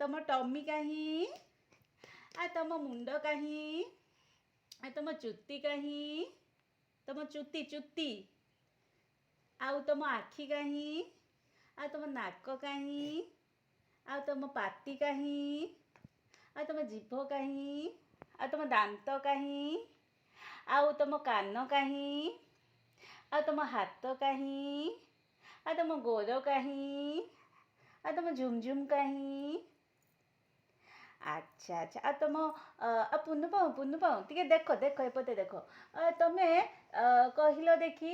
ତମ ଟମି କାହିଁ ତମ ମୁଣ୍ଡ କାହିଁ ତମ ଚୁଟି କାହିଁ ତମ ଚୁଟି ଆଉ ତମ ଆଖି କାହିଁ ତମ ନାକ କାହିଁ ତମ ପାଟି କାହିଁ ତମ ଜିଭ କାହିଁ ତମ ଦାନ୍ତ କାହିଁ ତମ କାନ କାହିଁ ତମ ହାତ କାହିଁ ତମ ଗୋଡ଼ କାହିଁ ତମ ଝୁମଝୁମ କାହିଁ। ଆଚ୍ଛା ଆଚ୍ଛା ତମ ପୁନୁ ପାଉ ଟିକେ ଦେଖ ଏପଟେ ଦେଖ ତମେ କହିଲ ଦେଖି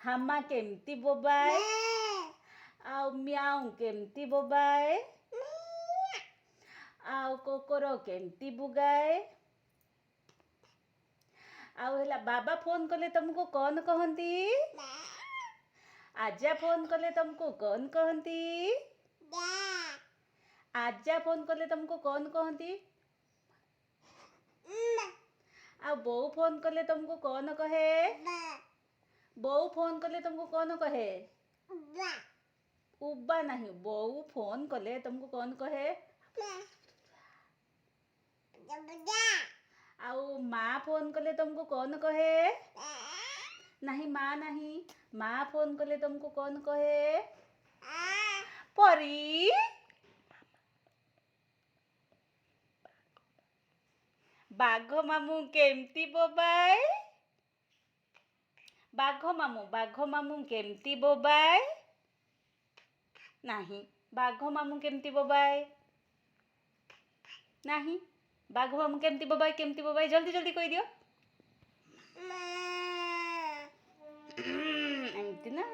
ହାମା କେମିତି ବୋବାଏ ଆଉ ମ୍ୟାଉ କେମିତି ବୋବାଏ ଆଉ କୋକର କେମିତି ବୁଗାଏ ଆଉ ହେଲା ବାବା ଫୋନ୍ କଲେ ତମକୁ କଣ କହନ୍ତି? ଆଜା ଫୋନ୍ କଲେ ତମକୁ କଣ କହନ୍ତି? ଆଜା ଫୋନ୍ କଲେ ତମକୁ କଣ କହନ୍ତି? ଆଉ ବୋଉ ଫୋନ୍ କଲେ ତମକୁ କଣ କହେ? ବୋଉ ଫୋନ୍ କଲେ ତମକୁ କଣ କହେ? ଉବା ନାହିଁ, ବୋଉ ଫୋନ୍ କଲେ ତମକୁ କଣ କହେ? ଆଉ ମା ଫୋନ୍ କଲେ ତମକୁ କଣ କହେ? ନାହିଁ ମା ନାହିଁ, ମା ଫୋନ୍ କଲେ ତମକୁ କଣ କହେ? ପରି ବାଘ ମାମୁଁ କେମିତି ବୋବାଏ? ବାଘ ମାମୁଁ କେମିତି ବୋବାଏ? ନାହିଁ, ବାଘ ମାମୁଁ କେମିତି ବୋବାଏ? ନାହିଁ, ବାଘ ମାମୁଁ କେମିତି ବୋବାଏ ଜଲ୍ଦି ଜଲ୍ଦି କହିଦିଅ। ଏମିତି ନା।